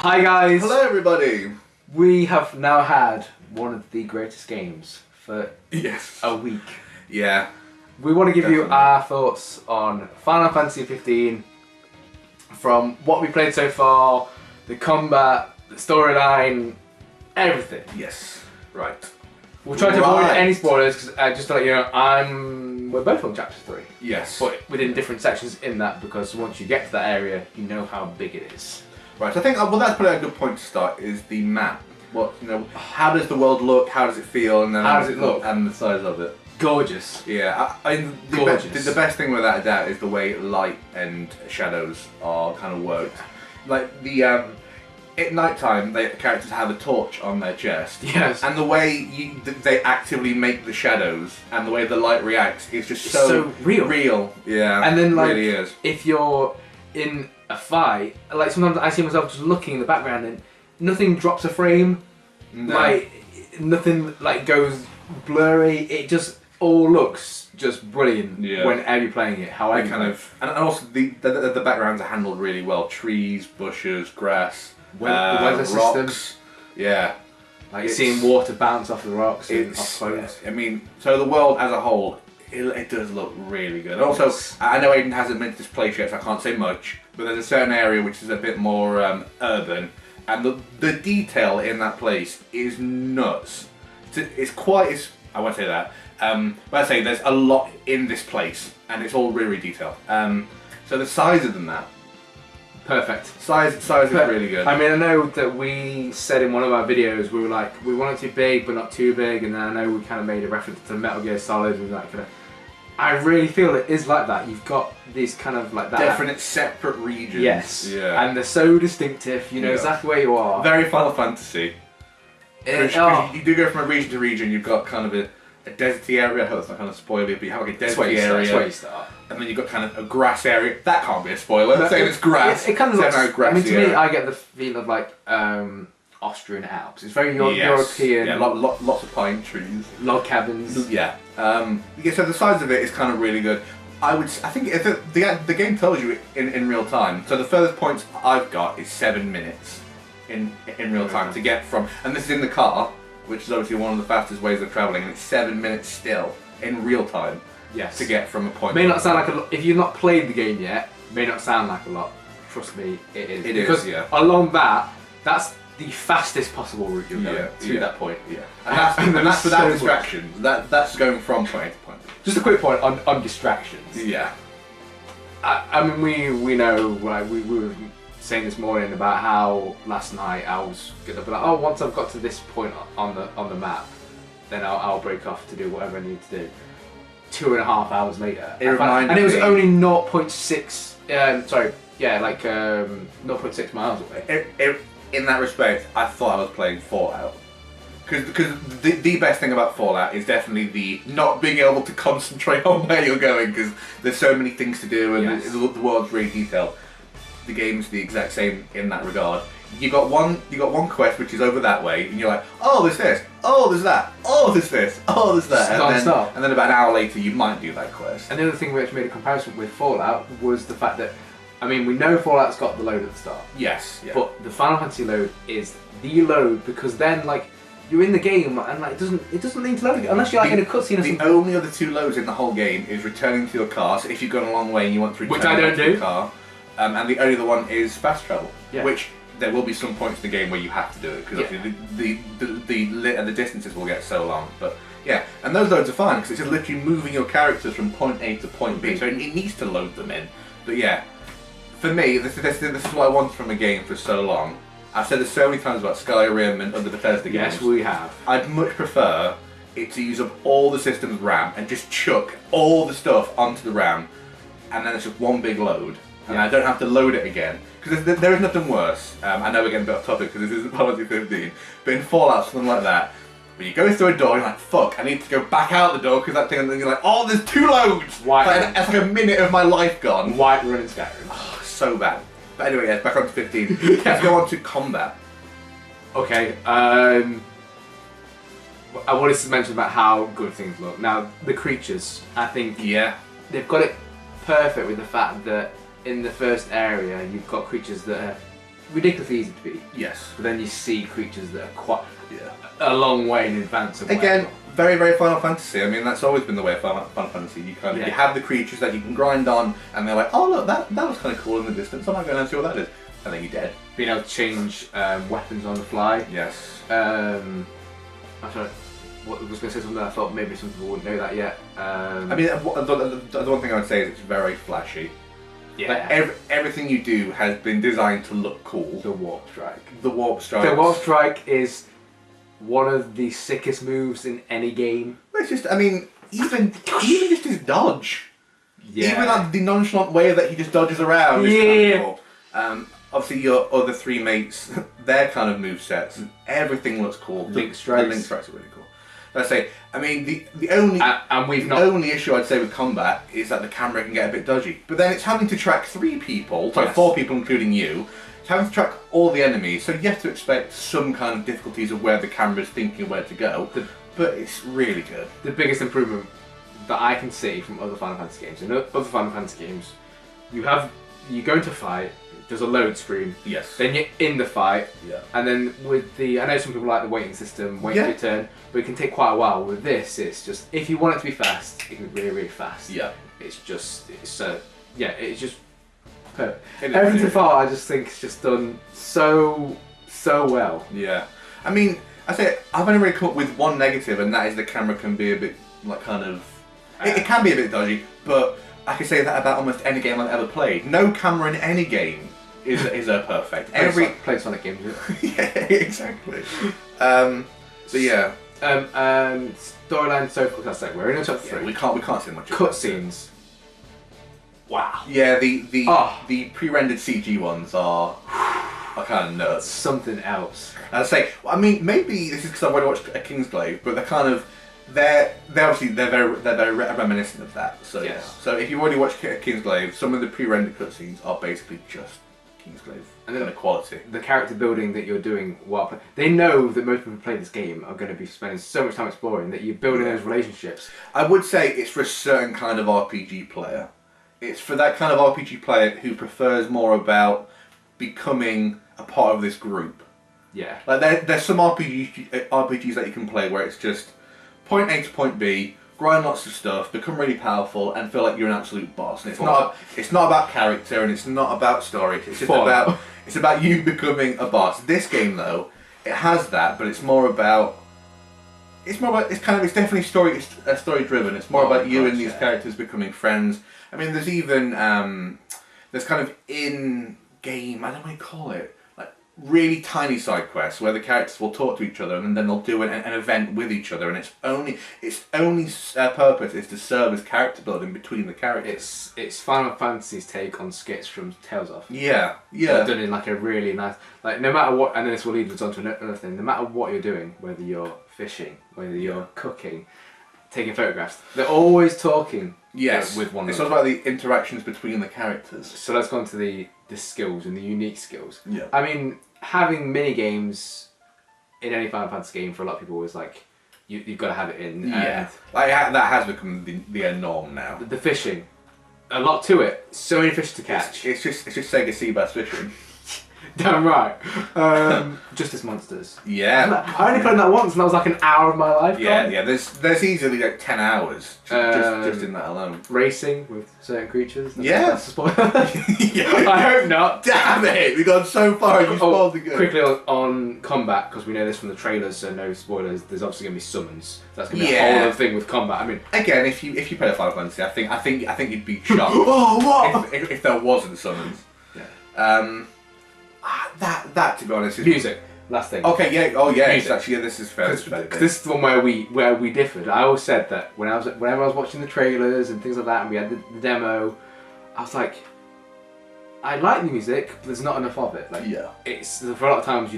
Hi guys! Hello everybody! We have now had one of the greatest games for Yes. a week. Yeah. We want to give you Definitely. our thoughts on Final Fantasy 15 from what we played so far, the combat, the storyline, everything. Yes. Right. We'll try to avoid Right. any spoilers because just to let you know, we're both on chapter 3. Yes. But within different sections in that, because once you get to that area, you know how big it is. Right. So I think well, that's probably a good point to start. Is the map? What How does the world look? How does it feel? And then How does it look? And the size of it. Gorgeous. Yeah. Gorgeous. The best thing without a doubt is the way light and shadows are kind of worked. Like the at night time, the characters have a torch on their chest. Yes. And the way they actively make the shadows and the way the light reacts is just so real. Real. Yeah. And then, like, it really is. if you're in a fight, like sometimes I see myself just looking in the background and nothing drops a frame, No. like nothing like goes blurry. It just all looks just brilliant whenever you're playing it. However, They kind of, and also the backgrounds are handled really well. Trees, bushes, grass, the weather rocks. system. Yeah, like seeing water bounce off the rocks and off it's. clothes. I mean, so the world as a whole, it does look really good. Also, Yes. I know Aiden hasn't been to this place yet, so I can't say much. But there's a certain area which is a bit more urban, and the detail in that place is nuts. It's quite. I won't say that. But I say there's a lot in this place, and it's all really detailed. So the size of the map, Perfect. size is really good. I mean, I know that we said in one of our videos we were like we want it to be big but not too big, and then I know we kind of made a reference to Metal Gear Solid and that kind of. I really feel it is like that. You've got these kind of like that Definite separate regions. Yes. Yeah. And they're so distinctive. You know exactly where you are. Very Final Fantasy. You do go from a region to region. You've got kind of a deserty area. I hope that's not kind of spoiler, but you have like a deserty area. That's where you start. And then you've got kind of a grass area. That can't be a spoiler. Saying it's grass. It kind of looks. I mean, to me, area. I get the feeling of like Austrian Alps. It's very Yes. European. Yeah, lots of pine trees. Log cabins. Yeah. So the size of it is kind of really good. I think if the game tells you in real time. So the furthest points I've got is 7 minutes in real time to get from, and this is in the car, which is obviously one of the fastest ways of traveling, and it's 7 minutes still in real time. Yes. To get from a point. May not sound like a lot. If you've not played the game yet, may not sound like a lot. Trust me, it is. It because is, yeah. Along that, that's the fastest possible route you're going to that point. Yeah. And that's without so distractions. That's going from point A to point B. Just a quick point on distractions. Yeah. I mean, we know, like, we were saying this morning about how last night I was gonna be like, oh, once I've got to this point on the map, then I'll break off to do whatever I need to do. 2.5 hours later, It reminded and it was me- only 0.6. 0.6 miles away. In that respect, I thought I was playing Fallout. Because the best thing about Fallout is definitely the not being able to concentrate on where you're going, because there's so many things to do and Yes. the world's really detailed. The game's the exact same in that regard. You got one quest which is over that way, and you're like, oh, there's this, oh, there's that, oh, there's this, oh, there's that, and then about an hour later you might do that quest. And the other thing which made a comparison with Fallout was the fact that, I mean, we know Fallout's got the load at the start. Yes. Yeah. But the Final Fantasy load is the load, because then, like, you're in the game and like it doesn't need to load again, unless you're like in a cutscene or something. The only other 2 loads in the whole game is returning to your car. So if you've gone a long way and you want to return Which I don't back to do. your car, and the only other one is fast travel, Yeah. which there will be some points in the game where you have to do it because the distances will get so long. But yeah, and those loads are fine because it's just literally moving your characters from point A to point B. So it needs to load them in. But yeah, for me, this is what I wanted from a game for so long. I've said this so many times about Skyrim and other Bethesda games. Yes, we have. I'd much prefer it to use up all the system's RAM and just chuck all the stuff onto the RAM, and then it's just one big load, and I don't have to load it again. Because there is nothing worse. I know we're getting a bit off topic because this isn't Final Fantasy 15, but in Fallout, something like that, when you go through a door, you're like, fuck, I need to go back out the door because that thing, and then you're like, oh, there's 2 loads! That's like a minute of my life gone. White Run in Skyrim. Oh, so bad. But anyway, yeah, back on to 15. Let's go on to combat. Okay, I wanted to mention about how good things look. Now, the creatures, I think they've got it perfect with the fact that in the first area you've got creatures that are ridiculously easy to beat. Yes. But then you see creatures that are quite Yeah. a long way in advance of Again, whatever. very, very Final Fantasy. I mean, that's always been the way of Final Fantasy. You kind of you have the creatures that you can grind on, and they're like, oh look, that was kind of cool in the distance. I might go and see what that is, and then you're dead. Being able to change weapons on the fly. Yes. I'm sorry. What was going to say something that I thought maybe some people wouldn't know that yet. I mean, the one thing I would say is it's very flashy. Yeah. Like everything you do has been designed to look cool. The Warp Strike. The Warp Strike. The Warp Strike is one of the sickest moves in any game. It's just, I mean, even just his dodge. Yeah. Even like the nonchalant way that he just dodges around. Is kind of cool. Obviously, your other three mates, their kind of movesets, everything looks cool. Link strikes. The Link strikes are really cool. Let's say, I mean, the only only issue I'd say with combat is that the camera can get a bit dodgy. But then it's having to track 3 people, sorry, 4 people including you. It's having to track all the enemies, so you have to expect some kind of difficulties of where the camera's thinking where to go. But it's really good. The biggest improvement that I can see from other Final Fantasy games, in other Final Fantasy games, you go into fight, there's a load screen. Yes. Then you're in the fight. Yeah. And then with the, I know some people like the waiting system, wait for your turn, but it can take quite a while. With this, it's just, if you want it to be fast, it can be really, really fast. Yeah. It's just perfect. Everything so far, I just think it's just done so well. Yeah. I mean, I've only really come up with one negative, and that is the camera can be a bit, like, kind of, it can be a bit dodgy, but I can say that about almost any game I've ever played. No camera in any game is perfect. Play Sonic games. Yeah, exactly. But yeah. And storyline so far, that's like we're in a top 3. We can't say much. Cutscenes. Wow. Yeah, the pre-rendered CG ones are kind of nuts. Something else. I'd say, well, I mean, maybe this is because I've already watched A Kingsglaive, but they're very reminiscent of that. So yes. Yeah. So if you've already watched Kingsglaive, some of the pre-rendered cutscenes are basically just Kingsglaive and then the quality. The character building that you're doing while they know that most people who play this game are going to be spending so much time exploring that you're building those relationships. I would say it's for a certain kind of RPG player. It's for that kind of RPG player who prefers more about becoming a part of this group. Yeah. Like there's some RPGs that you can play where it's just point A to point B, grind lots of stuff, become really powerful, and feel like you're an absolute boss. And it's not about character, and it's not about story. It's just about you becoming a boss. This game though, it has that, but it's definitely story driven. It's more about you and these characters becoming friends. I mean, there's even there's kind of in game, I don't know what you call it, really tiny side quests where the characters will talk to each other and then they'll do an event with each other, and its only purpose is to serve as character building between the characters. It's Final Fantasy's take on skits from Tales of. Yeah. They're done in like a really nice, like no matter what, and then this will lead us on to another thing. No matter what you're doing, whether you're fishing, whether you're cooking, taking photographs, they're always talking. Yes, with one. It's all about the interactions between the characters. So let's go on to the skills and the unique skills. Yeah. I mean, having mini games in any Final Fantasy game for a lot of people is like you've got to have it in. Yeah. That has become the norm now. The fishing, a lot to it. So many fish to catch. It's just Sega Seabass fishing. Damn right. Justice Monsters. Yeah. I only played that once, and that was like an hour of my life. Yeah. There's easily like 10 hours just in that alone. Racing with certain creatures. Yes. Yeah. I hope not. Damn it! We got so far. You spoiled the game. Quickly on combat, because we know this from the trailers, so no spoilers. There's obviously going to be summons. That's going to be a whole other thing with combat. I mean, again, if you play Final Fantasy, I think you'd be shocked. What? If there wasn't summons. Yeah. That to be honest is music. Last thing. Okay, yeah, oh yeah, Music. actually, yeah, this is fair. This is the one where we differed. I always said that whenever I was watching the trailers and things like that, and we had the demo, I was like, I like the music, but there's not enough of it. Like, it's for a lot of times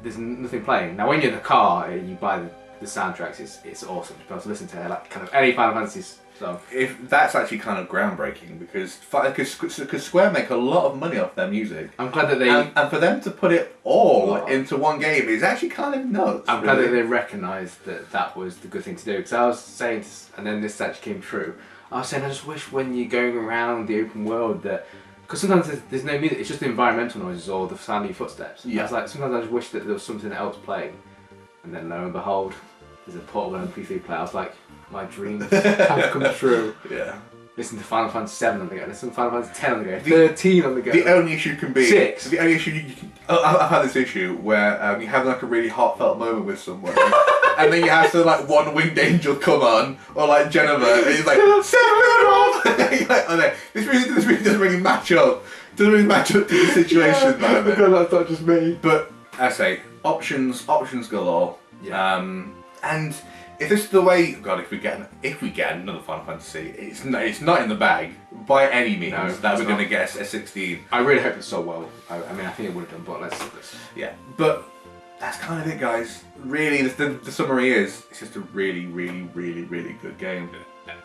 there's nothing playing. Now when you're in the car and you buy the soundtracks, it's awesome to be able to listen to like kind of any Final Fantasy song. If that's actually kind of groundbreaking because Square make a lot of money off their music. I'm glad that they and for them to put it all into one game is actually kind of nuts. I'm glad that they recognised that was the good thing to do, because I was saying, and then this actually came true. I was saying I just wish when you're going around the open world that because sometimes there's no music, it's just the environmental noises or the sound of your footsteps. Yeah. It's like sometimes I just wish that there was something else playing, and then lo and behold, there's a portable MP3 player. I was like, my dreams have come true. Yeah. Listen to Final Fantasy 7 on the go, listen to Final Fantasy 10 on the go, 13 on the go. The only issue can be 6. The only issue you can. I've had this issue where you have like a really heartfelt moment with someone, and then you have to like one winged angel come on, or like Jennifer, and he's like 7-year-old. You're like, oh no, this really doesn't really match up. Doesn't really match up to the situation. Yeah, because that's not just me. But I say options galore. Yeah. And if this is the way, God, if we get another Final Fantasy, it's not in the bag by any means No, that it's we're going to not. get a 16. I really hope it's so well. I mean, I think it would have done, but let's Yeah, but that's kind of it, guys. Really, the summary is it's just a really, really, really, really good game.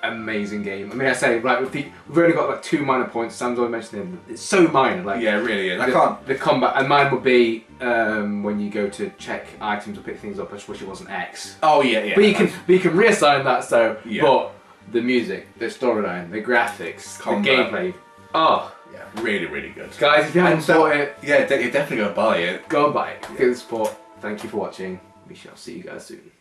amazing game. I mean, I say like we've only got like 2 minor points. Sam's always mentioned them. It's so minor. Like Yeah, it really is. I can't. the combat, and mine would be when you go to check items or pick things up. I just wish it wasn't X. Oh yeah. But you can reassign that. So, Yeah. but the music, the storyline, the graphics, Combat. the gameplay. Oh, Yeah, really, really good. guys, if you haven't bought it, Yeah, you're definitely gonna buy it. go and buy it. Give it support. Thank you for watching. We shall see you guys soon.